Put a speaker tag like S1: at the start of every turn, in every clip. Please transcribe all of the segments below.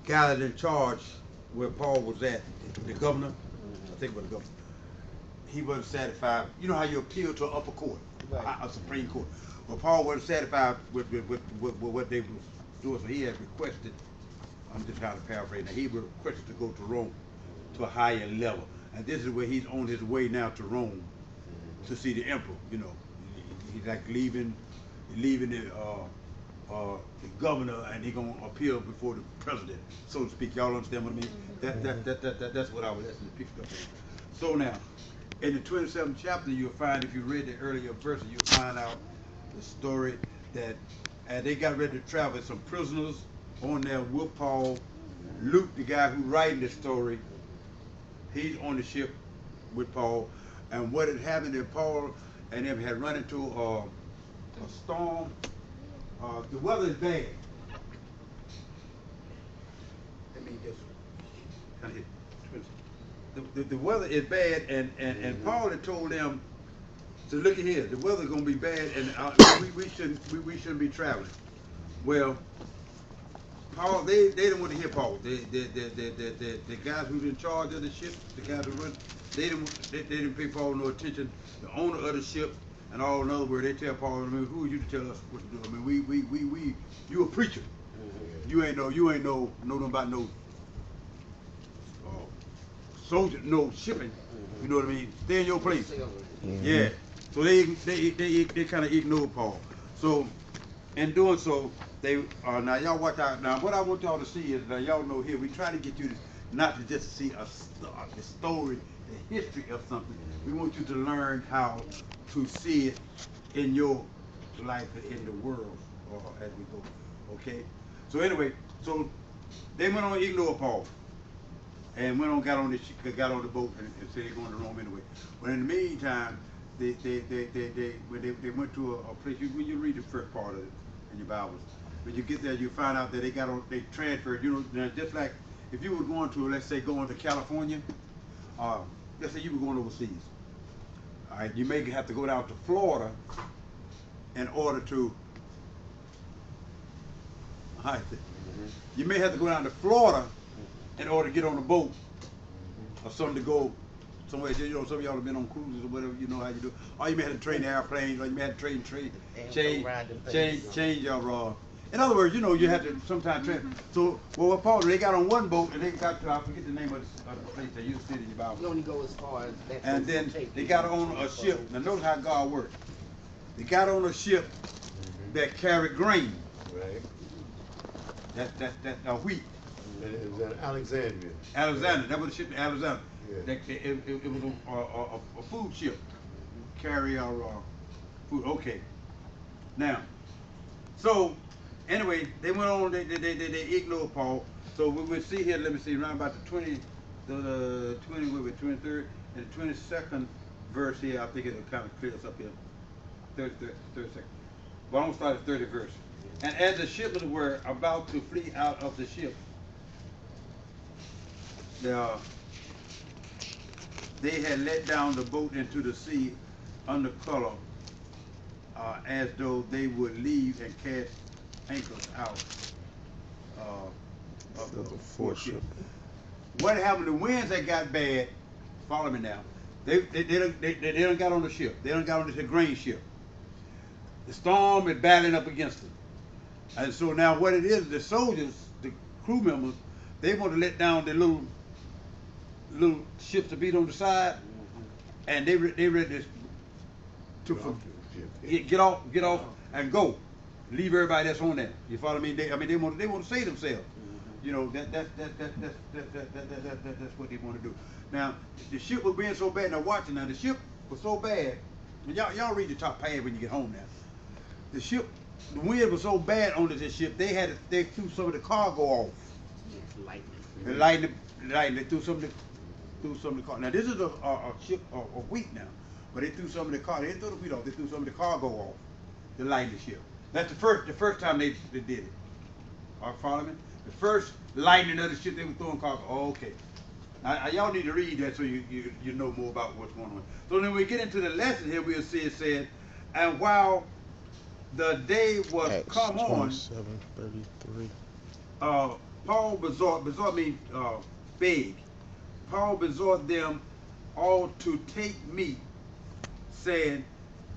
S1: guy that in charge where Paul was at, the governor, I think it was the governor, he wasn't satisfied. You know how you appeal to an upper court,
S2: Right.
S1: a Supreme Court. Well, Paul wasn't satisfied with what they was doing, so he had requested, I'm just kind of paraphrasing, he requested to go to Rome to a higher level. And this is where he's on his way now to Rome to see the emperor, you know. He's like leaving the governor, and he gonna appeal before the president, so to speak. Y'all understand what I mean? That's what I was actually picked up on. So now, in the 27th chapter, you'll find, if you read the earlier verse, you'll find out the story that they got ready to travel. Some prisoners on there with Paul. Luke, the guy who writing the story, he's on the ship with Paul. And what had happened is Paul and them had run into a storm. The weather is bad. Let me just kind of hit the weather is bad, and Paul had told them, so look at here, the weather's gonna be bad, and we shouldn't be traveling. Well, Paul, they didn't want to hear Paul. The guys who's in charge of the ship, the guys who run, they didn't pay Paul no attention. The owner of the ship, and all in other words, they tell Paul, I mean, who are you to tell us what to do? I mean, you a preacher. You ain't know nothing about no soldier, no shipping. You know what I mean? Stay in your place. Yeah. So they kind of ignored Paul. So in doing so, they now y'all watch out. Now what I want y'all to see is, now y'all know here we try to get you to not to just see the story, the history of something. We want you to learn how to see it in your life and in the world, or as we go. Okay. So anyway, so they went on to ignore Paul, and went on, got on the boat, and said they're going to Rome anyway. But in the meantime, when they went to a place. When you read the first part of it in your Bibles, when you get there, you find out that they transferred. You know, just like if you were going to, let's say, going to California, let's say you were going overseas. All right, you may have to go down to Florida in order to. All right, you may have to go down to Florida in order to get on a boat or something to go somewhere. You know, some of y'all have been on cruises or whatever. You know how you do. Or you may have to train the airplane, or you may have to change your. In other words, you know, you have to sometimes train. So, well, what Paul, they got on one boat and they got to, I forget the name of the place that you see in your Bible.
S2: You only go as far as that.
S1: And then they got on a ship. Now notice how God works. They got on a ship that carried grain.
S3: Right.
S1: That wheat.
S3: And it was in Alexandria.
S1: Alexander, that was the ship in Alexander.
S3: Yeah.
S1: It was a food ship. Carry our food. Okay. Now, so anyway, they went on. They ignored Paul. So we will see here. Let me see. Around about the 23rd and the 22nd verse here. I think it'll kind of clear us up here. 32nd. But I'm gonna start at 30th verse. And as the shippers were about to flee out of the ship, they had let down the boat into the sea under color, as though they would leave and cast anchors out of the foreship. What happened? The winds that got bad. Follow me now. They done got on the ship. They done got on the grain ship. The storm is battling up against them. And so now what it is, the soldiers, the crew members, they want to let down their little ships to beat on the side, and they ready to get off and go, leave everybody that's on there. You follow me? They want to save themselves. You know, that's what they want to do. Now the ship was being so bad. Now watching now, the ship was so bad. And y'all read the top page when you get home now. The wind was so bad on this ship, they threw some of the cargo off. The lightning. They threw some of the cargo. Now this is a ship of wheat now, but they threw some of the cargo. They didn't throw the wheat off. They threw some of the cargo off. The lightning ship. That's the first time they did it. Are you following me? The first lightning of the ship, they were throwing cargo. Oh, okay. Now y'all need to read that so you know more about what's going on. So then we get into the lesson here, we'll see it said, and while the day was
S4: Acts
S1: come on,
S4: 27:33.
S1: Paul besought means beg. Paul besought them all to take meat, saying,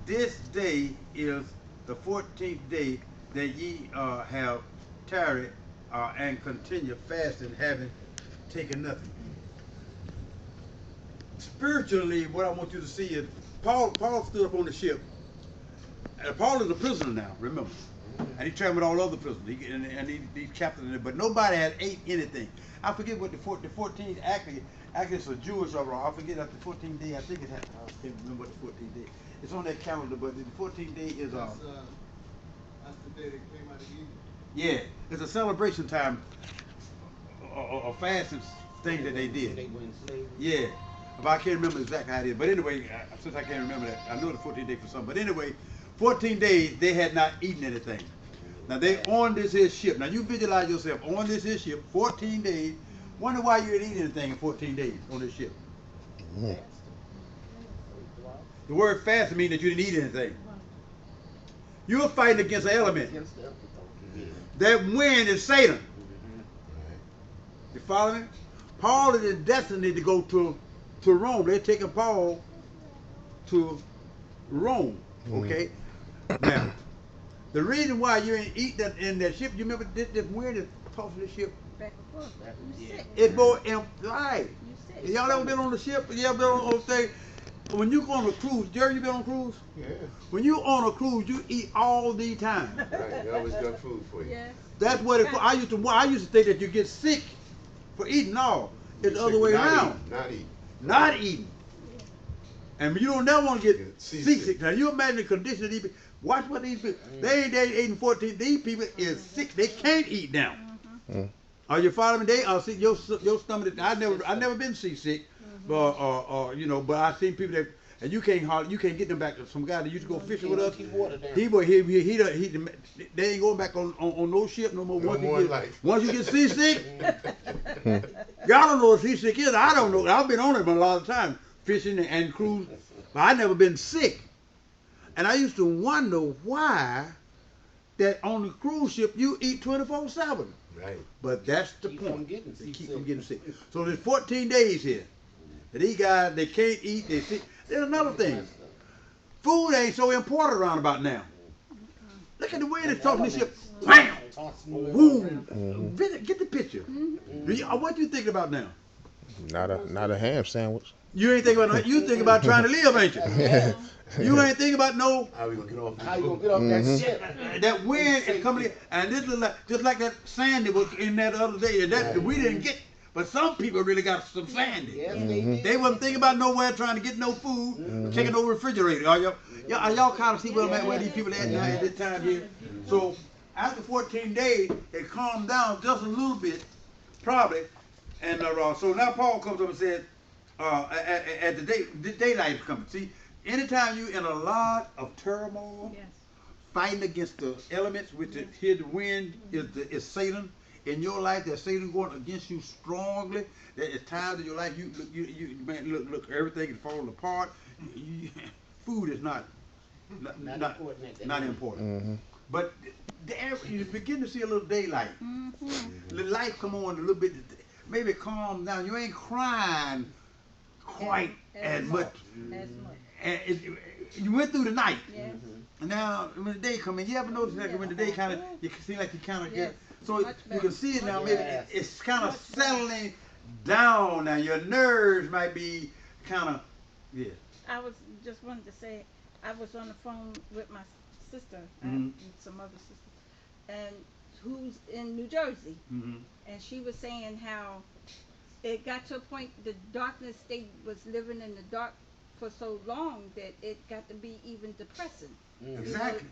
S1: this day is the 14th day that ye have tarried and continue fasting, having taken nothing. Spiritually, what I want you to see is Paul stood up on the ship. And Paul is a prisoner now, remember. And he traveled with all other prisoners. These captains, but nobody had ate anything. I forget what the 14th, actually it's a Jewish overall. I forget after the 14th day, I think it had, I can't remember what the 14th day. It's on that calendar, but the 14th day is
S2: that's the day they came out of Egypt.
S1: yeah, it's a celebration time, a fasting thing that they did.
S4: They went slavery.
S1: Yeah, but I can't remember exactly how it is. But anyway, since I can't remember that, I know the 14th day for some. But anyway, 14 days they had not eaten anything. Now they on this here ship. Now you visualize yourself on this here ship, 14 days. Wonder why you didn't eat anything in 14 days on this ship.
S4: Mm.
S1: The word fast means that you didn't eat anything. You were fighting against an element. That wind is Satan. You follow me? Paul is in destiny to go to Rome. They're taking Paul to Rome. Okay? Now, the reason why you ain't eat that in that ship, you remember this wind is tossing the ship?
S5: Back and forth. You sick.
S1: It's more right.
S5: You sick.
S1: Y'all ever been on the ship? You ever been on the thing? When you go on a cruise, Jerry, you been on a cruise?
S3: Yeah.
S1: When you on a cruise, you eat all the time.
S3: Right. They always got food for you.
S5: Yes.
S1: That's what I used to think that you get sick for eating. No, it's the other way around.
S3: Not eating.
S1: And you don't never want to get
S3: Seasick.
S1: seasick. Now you imagine the condition of these people. Watch what these people. They ain't eating 14. These people is sick. They can't eat now. Are you following me? They are sick. Your stomach. I never been seasick, but you know. But I seen people that. And you can't get them back. Some guy that used to go fishing with us. They ain't going back on no ship no more. Once you get seasick, y'all don't know what seasick is. I don't know. I've been on it a lot of times, fishing and cruise, but I never been sick. And I used to wonder why that on the cruise ship you eat 24/7.
S3: Right.
S1: But that's the
S4: Keep
S1: point.
S4: from getting
S1: They
S4: sick.
S1: keep from getting sick. So there's 14 days here. And these guys, they can't eat. They sick. There's another thing. Food ain't so important around about now. Look at the way they're talking this ship. Bam! Boom! Get the picture. What you thinking about now?
S6: Not a ham sandwich.
S1: You ain't thinking about you think about trying to live, ain't you? You ain't thinking about no.
S3: How we gonna get off?
S4: How you gonna get off that ship?
S1: That wind is coming in, and this is like just like that sandy was in that other day. That we didn't get, but some people really got some sandy.
S4: Yes, they did.
S1: They wasn't thinking about nowhere trying to get no food, checking no refrigerator. Are y'all kind of see where I'm at, where these people at now at this time here? So after 14 days, it calmed down just a little bit, probably, and so now Paul comes up and says, at the daylight is coming. See, anytime you in a lot of turmoil,
S5: Yes.
S1: fighting against the elements, which is here the wind is Satan. In your life, that Satan going against you strongly. That it's times in your life you look everything is falling apart. Food is not important. But you begin to see a little daylight. The light come on a little bit. Maybe calm down. You ain't crying quite as much. And you went through the night.
S5: Yes.
S1: And now when the day come in, you ever notice that when the day kind of, you can see like you kind of get. So you can see it now. Maybe it's kind of settling down now. Your nerves might be kind of,
S5: I was just wanted to say, I was on the phone with my sister and some other sisters, and who's in New Jersey, and she was saying how it got to a point the darkness they was living in the dark for so long that it got to be even depressing.
S1: Exactly.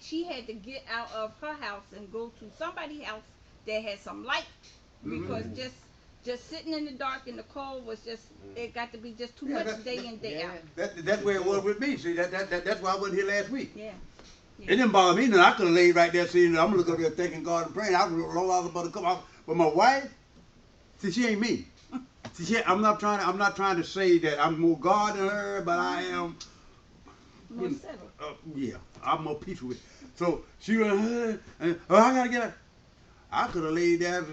S5: She had to get out of her house and go to somebody's house that had some light, because just sitting in the dark and the cold was just, it got to be just too much day in day out.
S1: That's where it was with me. See, that's why I wasn't here last week.
S5: Yeah.
S1: It didn't bother me. No, I could have laid right there, saying, I'm gonna look up there thanking God and praying. I would roll out about to come out. But my wife, see, she ain't me. See, I'm not trying to say that I'm more God than her, but I am.
S5: More settled.
S1: Yeah, I'm more peaceful with it. So she went, I gotta get up. I could have laid there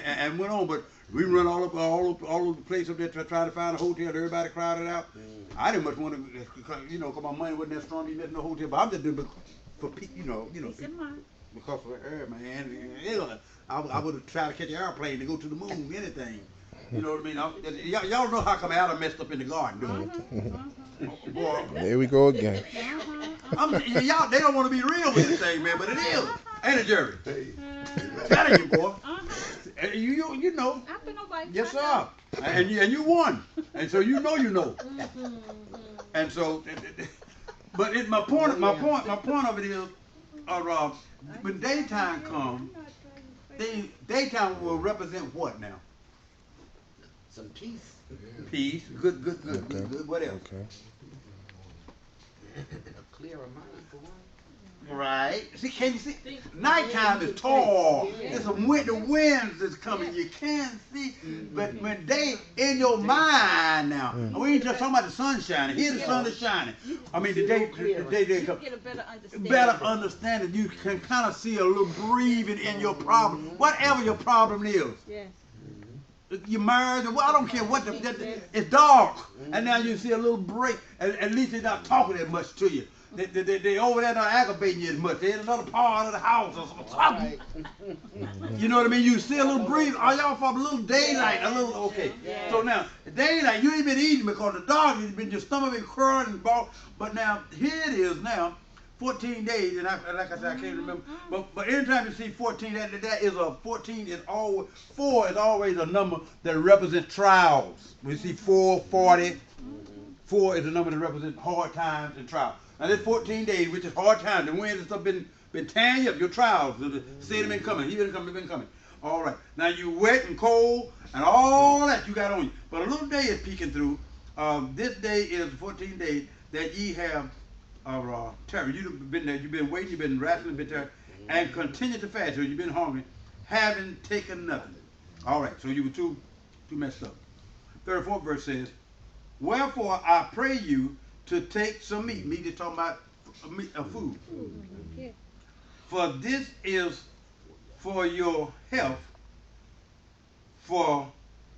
S1: and went on, but we run all over the place up there to try to find a hotel. Everybody crowded out. I didn't much want to, cause my money wasn't that strong to get in the hotel. But I'm just doing it for
S5: Peace of mind.
S1: because of her, man. I would have tried to catch an airplane to go to the moon, anything. You know what I mean? Y'all know how come Adam messed up in the garden, do you? Boy,
S6: Here we go again.
S1: y'all, they don't want to be real with this thing, man, but it is. Ain't it, Jerry? Telling you, boy. You know.
S5: I've been away.
S1: Yes, sir. And you won. And so you know. And so, but my point of it is, when daytime comes, daytime will represent what now?
S4: Some peace.
S1: Peace. Good. What else?
S6: Okay.
S4: A clearer mind for one.
S1: Right. See, can you see? Nighttime is tall. There's some winter winds that's coming. You can't see. But when they in your mind now, we ain't just talking about the sun shining. Here the sun is shining. I mean, the day come.
S5: Get a better understanding.
S1: Better understanding. You can kind of see a little breathing in your problem, whatever your problem is.
S5: Yes.
S1: Your marriage, I don't care what it's dark, and now you see a little break. At least they're not talking that much to you. They over there not aggravating you as much. They're in another part of the house or something. You know what I mean? You see a little breeze. Are y'all from a little daylight? A little okay.
S5: Yeah.
S1: So now daylight, you ain't been eating because the dark has been your stomach been curling and ball. But now here it is now. 14 days, and like I said, I can't remember. But anytime you see 14, that is a 14 is always 4 is always a number that represents trials. When you see 4, 40, 4 is a number that represents hard times and trials. Now this 14 days, which is hard times, the winds and stuff been tearing you up, your trials, the sin been coming, he been coming. All right. Now you wet and cold and all that you got on you. But a little day is peeking through. This day is 14 days that ye have terror. You've been there, you've been waiting, you've been wrestling, been there, and continue to fast. So you've been hungry, haven't taken nothing. All right, so you were too messed up. 34th verse says, wherefore I pray you to take some meat. Meat is talking about food. For this is for your health, for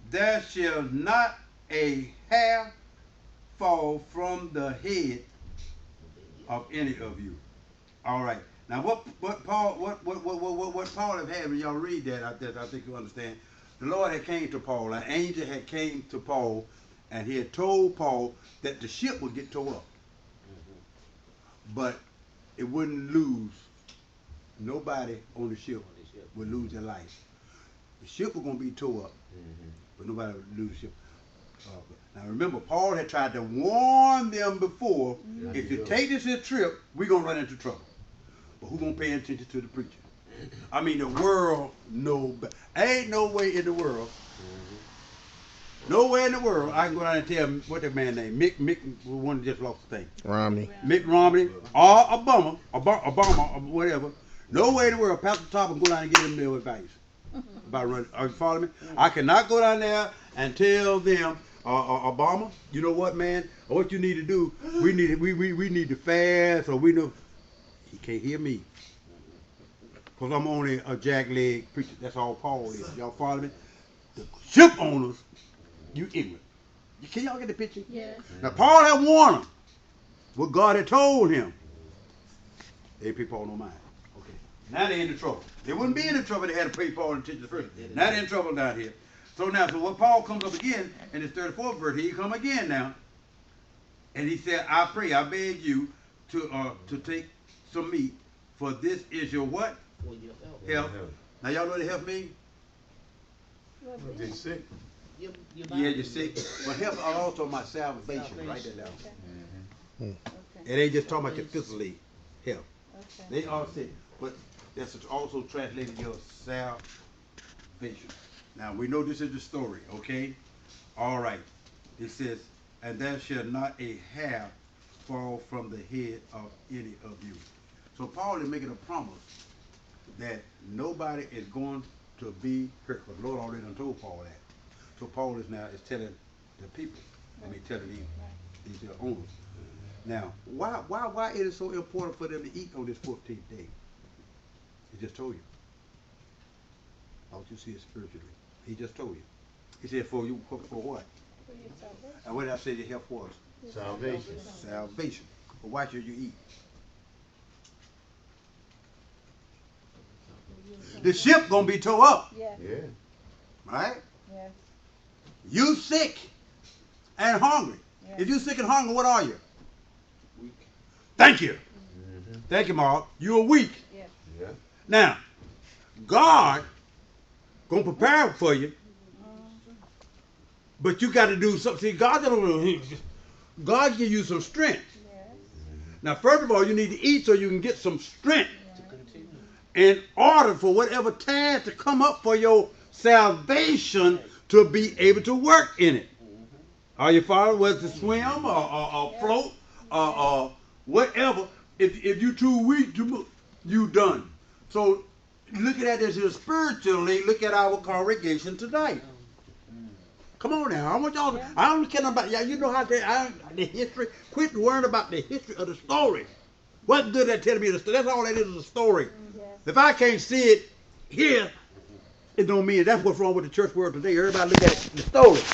S1: there shall not a hair fall from the head of any of you. All right. Now what Paul have had when y'all read that, I think you understand. The Lord had came to Paul, an angel had came to Paul, and he had told Paul that the ship would get towed up. But it wouldn't lose. Nobody on the ship would lose their life. The ship was going to be towed up, but nobody would lose the ship. Now remember, Paul had tried to warn them before, if you take this trip, we're going to run into trouble. But who's going to pay attention to the preacher? I mean, the world ain't no way in the world. Nowhere in the world I can go down and tell what that man named Mick one just lost the thing.
S6: Romney.
S1: Mick Romney or Obama or whatever. No way in the world, Pastor Top and go down and give them their advice about running. Are you following me? I cannot go down there and tell them, Obama, you know what, man? What you need to do, we need to fast, or we know. He can't hear me. Because I'm only a jackleg preacher. That's all Paul is. Y'all follow me? The ship owners, you ignorant. Can y'all get the picture?
S5: Yes.
S1: Now, Paul had warned them what God had told him. They pay Paul no mind. Okay. Now they're in the trouble. They wouldn't be in the trouble. They had to pay Paul attention first. Now they're in trouble down here. So what Paul comes up again in his 34th verse, he come again now. And he said, I pray, I beg you to take some meat, for this is your what?
S4: For your health.
S1: Health. Now y'all know what health means?
S3: They sick.
S1: Yeah, you're sick. But health are also my salvation. Write that down.
S5: Okay.
S1: It ain't just talking about your physically health.
S5: Okay.
S1: They are sick, but that's also translated your salvation. Now we know this is the story, okay? All right. It says, and there shall not a hair fall from the head of any of you. So Paul is making a promise that nobody is going to be hurt. But the Lord already done told Paul that. So Paul is telling the people. Telling these owners. Now, why it is so important for them to eat on this 14th day? He just told you. I want you to see it spiritually. He just told you. He said for you for what?
S5: For your salvation.
S1: And what did I say the help was?
S3: Salvation.
S1: Salvation. But why should you eat? The ship gonna be towed up,
S5: Yes.
S3: Yeah.
S1: right?
S5: Yes.
S1: You sick and hungry.
S5: Yes.
S1: If you sick and hungry, what are you?
S4: Weak.
S1: Thank you.
S3: Mm-hmm.
S1: Thank you, Mark. You're weak.
S5: Yes.
S3: Yeah.
S1: Now, God gonna prepare for you, but you got to do something. See, God give you some strength.
S5: Yes.
S1: Now, first of all, you need to eat so you can get some strength
S4: To continue.
S1: in order for whatever task to come up for your salvation to be able to work in it. Are you following? Whether to swim or float or whatever. If you too weak, you done. So looking at this here spiritually, look at our congregation tonight. Come on now, I want y'all.
S5: Yeah.
S1: I don't care about y'all. You know how the history. Quit worrying about the history of the story. What good that telling me the story? That's all that is a story.
S5: Yes.
S1: If I can't see it here, it don't mean it. That's what's wrong with the church world today. Everybody look at the story.